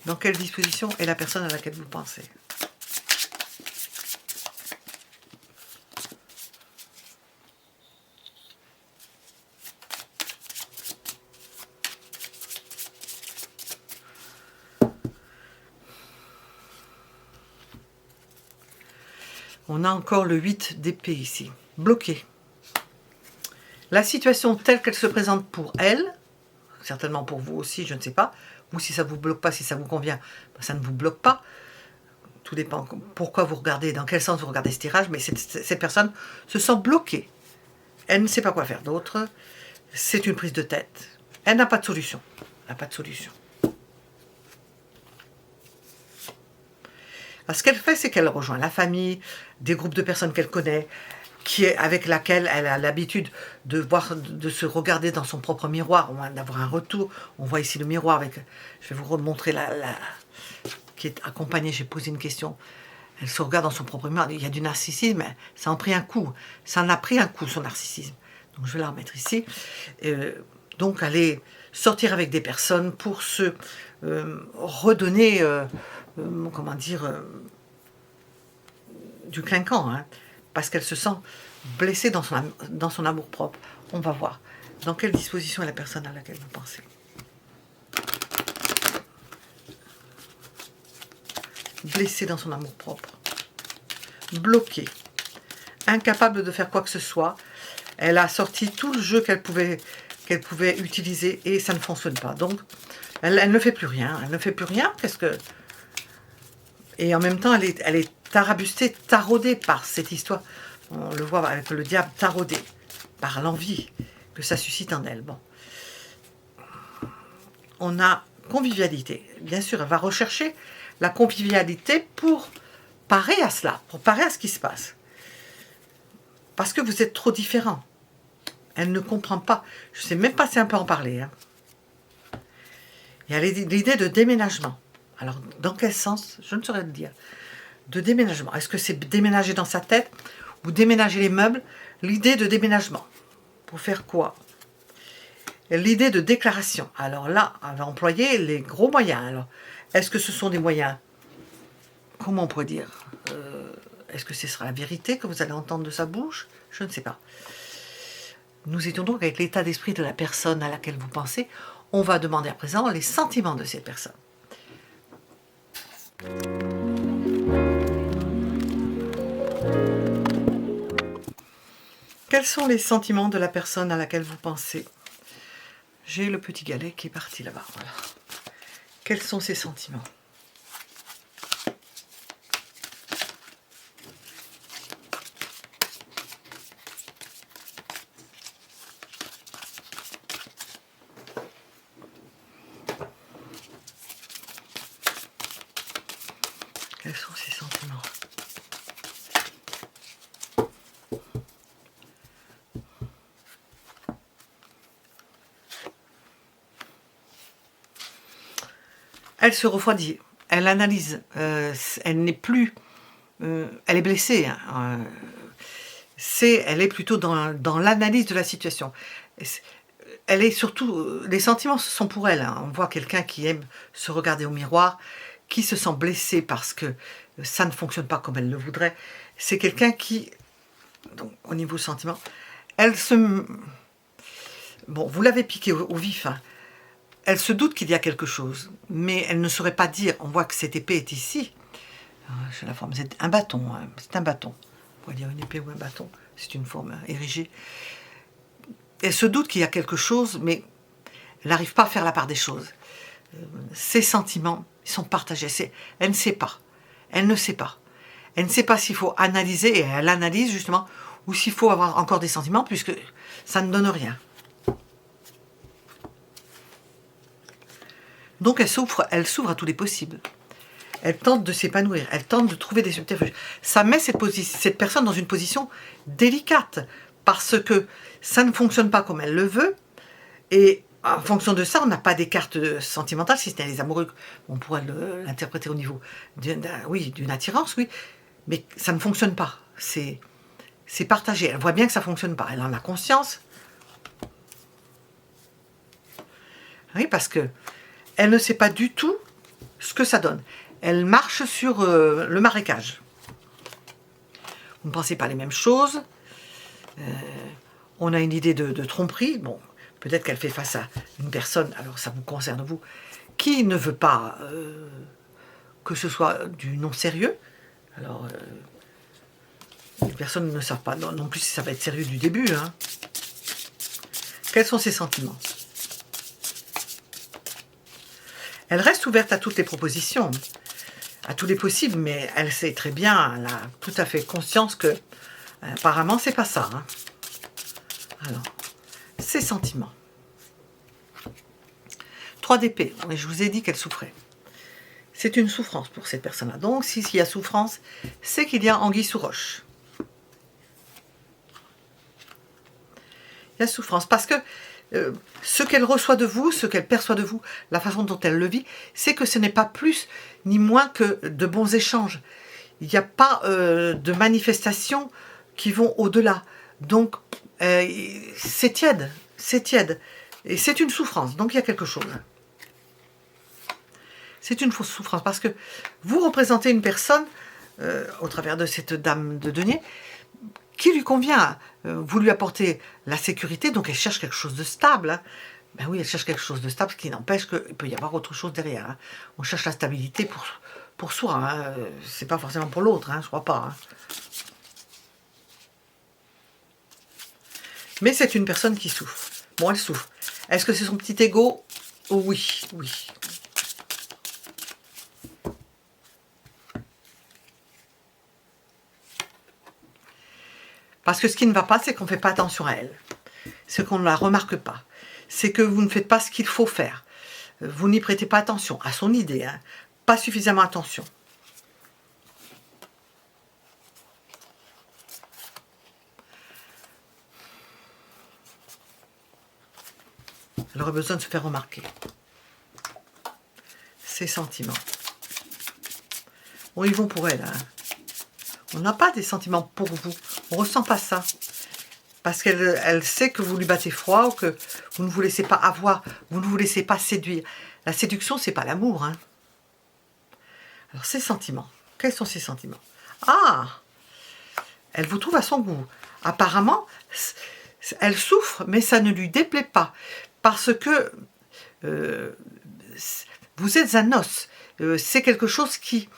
dans quelle disposition est la personne à laquelle vous pensez? On a encore le 8 d'épée ici, bloqué. La situation telle qu'elle se présente pour elle, certainement pour vous aussi, je ne sais pas, ou si ça ne vous bloque pas, si ça vous convient, ça ne vous bloque pas. Tout dépend pourquoi vous regardez, dans quel sens vous regardez ce tirage, mais cette personne se sent bloquée. Elle ne sait pas quoi faire d'autre. C'est une prise de tête. Elle n'a pas de solution. Elle n'a pas de solution. Alors, ce qu'elle fait, c'est qu'elle rejoint la famille, des groupes de personnes qu'elle connaît, avec laquelle elle a l'habitude de se regarder dans son propre miroir, d'avoir un retour. On voit ici le miroir avec... Je vais vous remontrer qui est accompagnée. J'ai posé une question. Elle se regarde dans son propre miroir. Il y a du narcissisme. Ça en a pris un coup. Ça en a pris un coup, son narcissisme. Donc, je vais la remettre ici. Donc, aller sortir avec des personnes pour se redonner... comment dire, du clinquant, hein, parce qu'elle se sent blessée dans son amour-propre. On va voir dans quelle disposition est la personne à laquelle vous pensez. Blessée dans son amour-propre, bloquée, incapable de faire quoi que ce soit. Elle a sorti tout le jeu qu'elle pouvait utiliser et ça ne fonctionne pas. Donc, elle ne fait plus rien. Elle ne fait plus rien. Et en même temps, elle est tarabustée, taraudée par cette histoire. On le voit avec le diable taraudé, par l'envie que ça suscite en elle. Bon. On a convivialité. Bien sûr, elle va rechercher la convivialité pour parer à cela, pour parer à ce qui se passe. parce que vous êtes trop différents. Elle ne comprend pas. Je ne sais même pas si elle peut en parler. Hein. Il y a l'idée de déménagement. Alors, dans quel sens? Je ne saurais le dire. De déménagement. Est-ce que c'est déménager dans sa tête ou déménager les meubles? L'idée de déménagement. Pour faire quoi? L'idée de déclaration. Alors là, elle va employer les gros moyens. Alors, est-ce que ce sont des moyens? Comment on pourrait dire? Est-ce que ce sera la vérité que vous allez entendre de sa bouche? Je ne sais pas. Nous étions donc avec l'état d'esprit de la personne à laquelle vous pensez. On va demander à présent les sentiments de cette personne. Quels sont les sentiments de la personne à laquelle vous pensez? J'ai le petit galet qui est parti là-bas. Voilà. Quels sont ses sentiments? Quels sont ses sentiments? Elle se refroidit, elle analyse, elle n'est plus... elle est blessée, hein, elle est plutôt dans l'analyse de la situation. Elle est surtout... les sentiments sont pour elle. Hein. On voit quelqu'un qui aime se regarder au miroir, qui se sent blessé parce que ça ne fonctionne pas comme elle le voudrait. C'est quelqu'un qui, donc, au niveau sentiment, elle se... Bon, vous l'avez piqué au vif, hein. Elle se doute qu'il y a quelque chose, mais elle ne saurait pas dire. On voit que cette épée est ici. C'est la forme, c'est un bâton. Hein, c'est un bâton. On pourrait dire une épée ou un bâton. C'est une forme érigée. Elle se doute qu'il y a quelque chose, mais elle n'arrive pas à faire la part des choses. Ses sentiments, ils sont partagés. Elle ne sait pas. Elle ne sait pas. Elle ne sait pas s'il faut analyser, et elle analyse justement, ou s'il faut avoir encore des sentiments, puisque ça ne donne rien. Donc elle s'ouvre à tous les possibles. Elle tente de s'épanouir, elle tente de trouver des subterfuges. Ça met cette personne dans une position délicate, parce que ça ne fonctionne pas comme elle le veut, et en fonction de ça, on n'a pas des cartes sentimentales, si ce n'est les amoureux. On pourrait l'interpréter au niveau d'une attirance, oui, mais ça ne fonctionne pas. C'est partagé. Elle voit bien que ça ne fonctionne pas. Elle en a conscience. Oui, parce que elle ne sait pas du tout ce que ça donne. Elle marche sur le marécage. Vous ne pensez pas les mêmes choses. On a une idée de tromperie. Bon, peut-être qu'elle fait face à une personne, alors ça vous concerne vous, qui ne veut pas que ce soit du non-sérieux. Alors, les personnes ne savent pas non plus si ça va être sérieux du début. Hein. Quels sont ses sentiments? Elle reste ouverte à toutes les propositions, à tous les possibles, mais elle sait très bien, elle a tout à fait conscience que apparemment c'est pas ça. Hein. Alors, ses sentiments. 3 d'épée, et je vous ai dit qu'elle souffrait. C'est une souffrance pour cette personne-là. Donc, s'il y a souffrance, c'est qu'il y a anguille sous roche. Il y a souffrance, parce que ce qu'elle reçoit de vous, ce qu'elle perçoit de vous, la façon dont elle le vit, c'est que ce n'est pas plus ni moins que de bons échanges. Il n'y a pas de manifestations qui vont au-delà. Donc, c'est tiède, c'est tiède. Et c'est une souffrance, donc il y a quelque chose. C'est une fausse souffrance, parce que vous représentez une personne, au travers de cette dame de denier, qui lui convient. Vous lui apportez la sécurité, donc elle cherche quelque chose de stable. Hein. Ben oui, elle cherche quelque chose de stable, ce qui n'empêche qu'il peut y avoir autre chose derrière. Hein. On cherche la stabilité pour soi, hein. C'est pas forcément pour l'autre, hein, je crois pas. Hein. Mais c'est une personne qui souffre. Bon, elle souffre. Est-ce que c'est son petit ego? Oui, oui. Parce que ce qui ne va pas, c'est qu'on ne fait pas attention à elle. C'est qu'on ne la remarque pas. C'est que vous ne faites pas ce qu'il faut faire. Vous n'y prêtez pas attention à son idée. Hein. Pas suffisamment attention. Elle aurait besoin de se faire remarquer. Ses sentiments. Bon, ils vont pour elle. Hein. On n'a pas des sentiments pour vous. On ne ressent pas ça. Parce qu'elle sait que vous lui battez froid ou que vous ne vous laissez pas avoir, vous ne vous laissez pas séduire. La séduction, c'est pas l'amour. Hein. Alors, ses sentiments. Quels sont ses sentiments? Ah! Elle vous trouve à son goût. Apparemment, elle souffre, mais ça ne lui déplaît pas. Parce que vous êtes un os. C'est quelque chose qui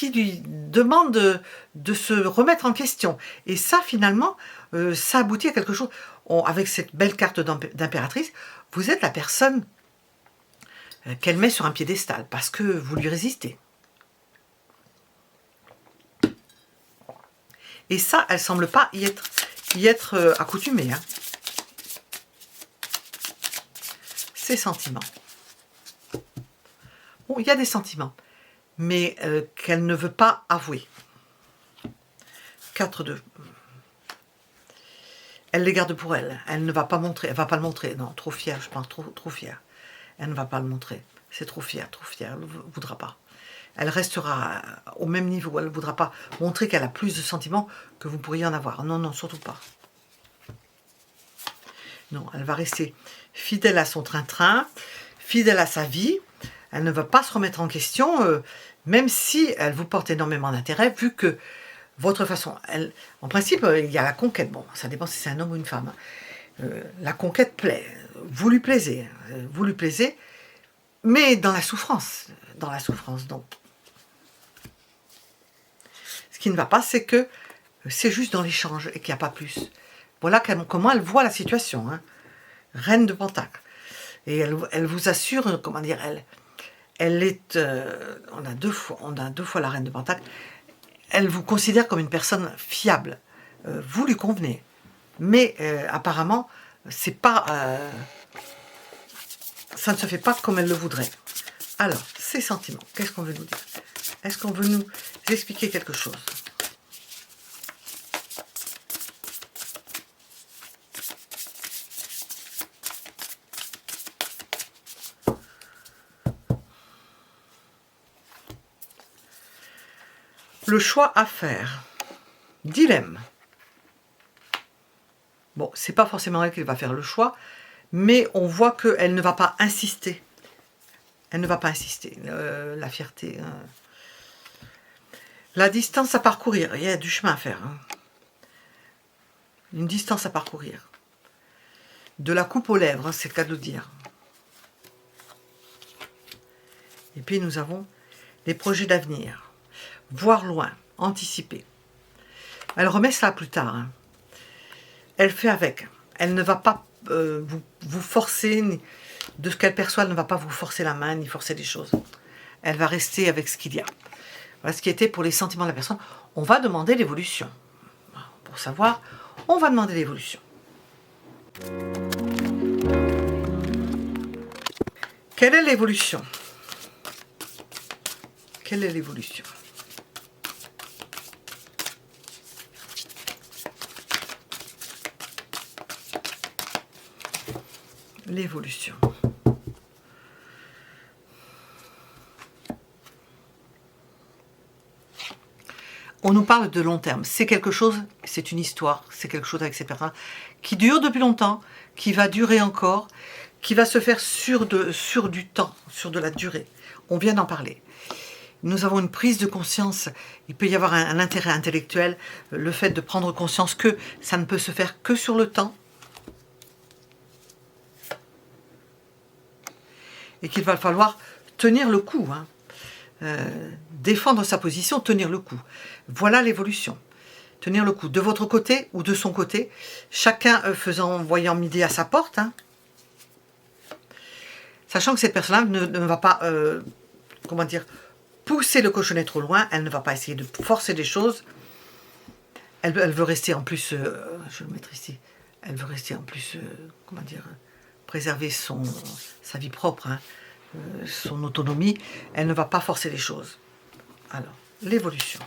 lui demande de se remettre en question. Et ça, finalement, ça aboutit à quelque chose. Avec cette belle carte d'impératrice, vous êtes la personne qu'elle met sur un piédestal, parce que vous lui résistez. Et ça, elle ne semble pas y être accoutumée. Hein. Ses sentiments. Bon, il y a des sentiments, mais qu'elle ne veut pas avouer. 4-2. Elle les garde pour elle. Elle ne va pas montrer. Elle va pas le montrer. Non, trop fière, je pense. Trop fière. Elle ne va pas le montrer. C'est trop fière, trop fière. Elle ne voudra pas. Elle restera au même niveau. Elle ne voudra pas montrer qu'elle a plus de sentiments que vous pourriez en avoir. Non, non, surtout pas. Non, elle va rester fidèle à son train-train, fidèle à sa vie. Elle ne va pas se remettre en question, même si elle vous porte énormément d'intérêt, vu que votre façon... en principe, il y a la conquête. Bon, ça dépend si c'est un homme ou une femme. La conquête plaît. Vous lui plaisez. Vous lui plaisez, mais dans la souffrance. Dans la souffrance, donc. Ce qui ne va pas, c'est que c'est juste dans l'échange et qu'il n'y a pas plus. Voilà comment elle voit la situation. Hein. Reine de Pentacle. Et elle vous assure, comment dire, elle est... on a deux fois la Reine de Pentacle. Elle vous considère comme une personne fiable. Vous lui convenez. Mais apparemment, c'est pas... ça ne se fait pas comme elle le voudrait. Alors, ces sentiments, qu'est-ce qu'on veut nous dire? Est-ce qu'on veut nous expliquer quelque chose? Le choix à faire. Dilemme. Bon, c'est pas forcément elle qui va faire le choix, mais on voit qu'elle ne va pas insister. Elle ne va pas insister. La fierté. Hein. La distance à parcourir. Il y a du chemin à faire. Hein. Une distance à parcourir. De la coupe aux lèvres, hein, c'est le cas de le dire. Et puis nous avons les projets d'avenir. Voir loin, anticiper. Elle remet ça plus tard. Hein. Elle fait avec. Elle ne va pas vous forcer, de ce qu'elle perçoit, elle ne va pas vous forcer la main, ni forcer des choses. Elle va rester avec ce qu'il y a. Voilà ce qui était pour les sentiments de la personne. On va demander l'évolution. Pour savoir, on va demander l'évolution. Quelle est l'évolution? Quelle est l'évolution? L'évolution. On nous parle de long terme. C'est quelque chose, c'est une histoire, c'est quelque chose avec ces personnes qui dure depuis longtemps, qui va durer encore, qui va se faire sur du temps, sur de la durée. On vient d'en parler. Nous avons une prise de conscience, il peut y avoir un intérêt intellectuel, le fait de prendre conscience que ça ne peut se faire que sur le temps, et qu'il va falloir tenir le coup, hein. Défendre sa position, tenir le coup. Voilà l'évolution. Tenir le coup de votre côté ou de son côté, chacun voyant midi à sa porte, hein. Sachant que cette personne-là ne va pas, comment dire, pousser le cochonnet trop loin, elle ne va pas essayer de forcer des choses. Elle veut rester en plus, je vais le mettre ici, elle veut rester en plus, comment dire, préserver sa vie propre, hein, son autonomie. Elle ne va pas forcer les choses. Alors, l'évolution.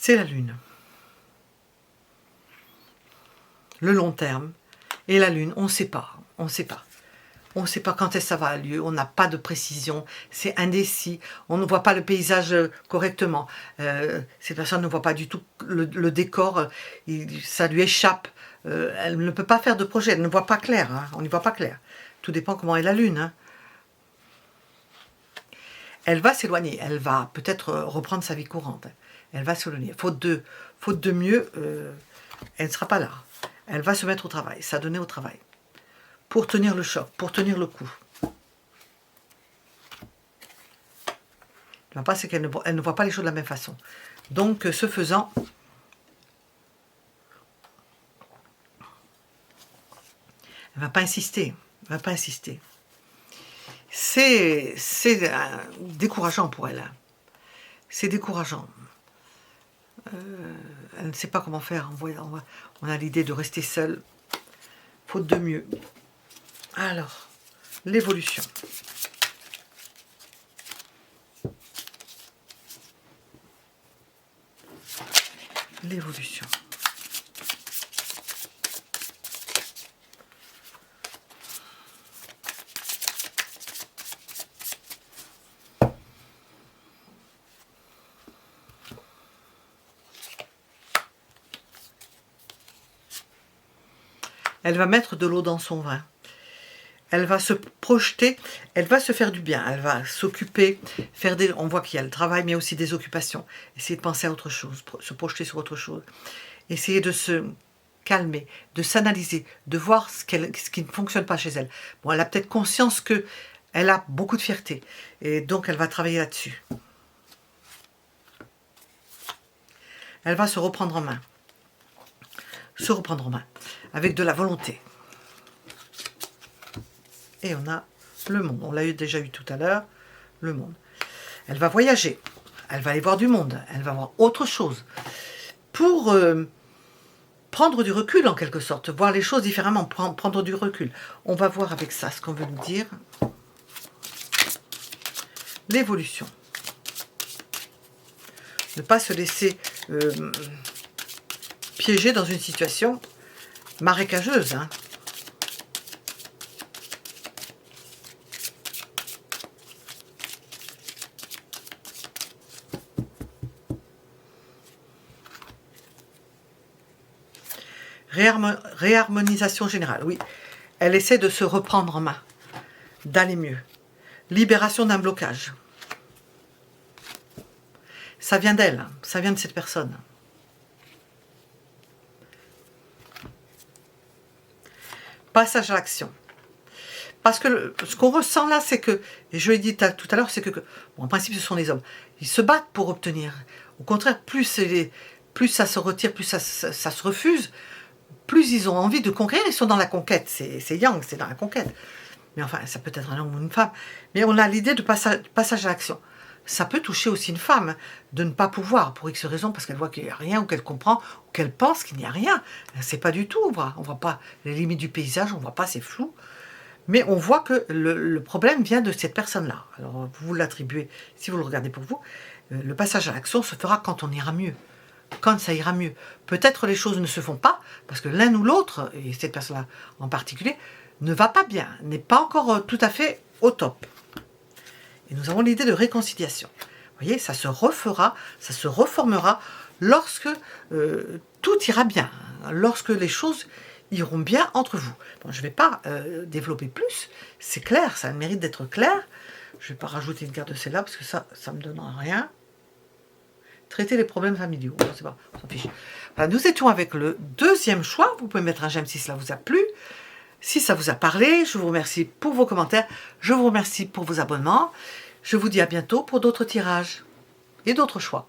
c'est la Lune. Le long terme et la Lune, on ne sait pas, on ne sait pas. On ne sait pas quand est-ce que ça va avoir lieu, on n'a pas de précision, c'est indécis, on ne voit pas le paysage correctement. Ces personnes ne voient pas du tout le décor, ça lui échappe. Elle ne peut pas faire de projet, elle ne voit pas clair, hein, on n'y voit pas clair. Tout dépend comment est la Lune. Hein. Elle va s'éloigner, elle va peut-être reprendre sa vie courante. Elle va s'éloigner. Faute de mieux, elle ne sera pas là. Elle va se mettre au travail, s'adonner au travail. Pour tenir le choc, pour tenir le coup. Le pas, c'est qu'elle ne voit pas les choses de la même façon. Donc, ce faisant, elle ne va pas insister. Elle va pas insister. C'est décourageant pour elle. C'est décourageant. Elle ne sait pas comment faire. On a l'idée de rester seule, faute de mieux. Alors, l'évolution. L'évolution. Elle va mettre de l'eau dans son vin. Elle va se projeter, elle va se faire du bien, elle va s'occuper, on voit qu'il y a le travail, mais aussi des occupations. Essayer de penser à autre chose, se projeter sur autre chose. Essayer de se calmer, de s'analyser, de voir ce qui ne fonctionne pas chez elle. Bon, elle a peut-être conscience qu'elle a beaucoup de fierté, et donc elle va travailler là-dessus. Elle va se reprendre en main. Se reprendre en main, avec de la volonté. Et on a le monde. On l'a déjà eu tout à l'heure, le monde. Elle va voyager. Elle va aller voir du monde. Elle va voir autre chose. Pour prendre du recul, en quelque sorte. Voir les choses différemment. Prendre du recul. On va voir avec ça ce qu'on veut nous dire. L'évolution. Ne pas se laisser piéger dans une situation marécageuse. Hein. Réharmonisation générale, oui. Elle essaie de se reprendre en main, d'aller mieux. Libération d'un blocage. Ça vient d'elle, ça vient de cette personne. Passage à l'action. Parce que ce qu'on ressent là, c'est que, et je l'ai dit tout à l'heure, c'est que, bon, en principe, ce sont les hommes. Ils se battent pour obtenir. Au contraire, plus ça se retire, plus ça se refuse, plus ils ont envie de conquérir, ils sont dans la conquête. C'est yang, c'est dans la conquête. Mais enfin, ça peut être un homme ou une femme. Mais on a l'idée de passage à l'action. Ça peut toucher aussi une femme, de ne pas pouvoir, pour X raisons, parce qu'elle voit qu'il n'y a rien, ou qu'elle comprend, ou qu'elle pense qu'il n'y a rien. C'est pas du tout, on voit pas les limites du paysage, on voit pas, c'est flou. Mais on voit que le problème vient de cette personne-là. Alors, vous l'attribuez, si vous le regardez pour vous, le passage à l'action se fera quand on ira mieux. Quand ça ira mieux. Peut-être les choses ne se font pas, parce que l'un ou l'autre, et cette personne-là en particulier, ne va pas bien, n'est pas encore tout à fait au top. Et nous avons l'idée de réconciliation. Vous voyez, ça se refera, ça se reformera lorsque tout ira bien, lorsque les choses iront bien entre vous. Bon, je ne vais pas développer plus, c'est clair, ça mérite d'être clair. Je ne vais pas rajouter une carte de celle-là, parce que ça ne me donnera rien. Traiter les problèmes familiaux, on sait pas, on s'en fiche. Voilà, nous étions avec le deuxième choix, vous pouvez mettre un j'aime si cela vous a plu. Si ça vous a parlé, je vous remercie pour vos commentaires, je vous remercie pour vos abonnements. Je vous dis à bientôt pour d'autres tirages et d'autres choix.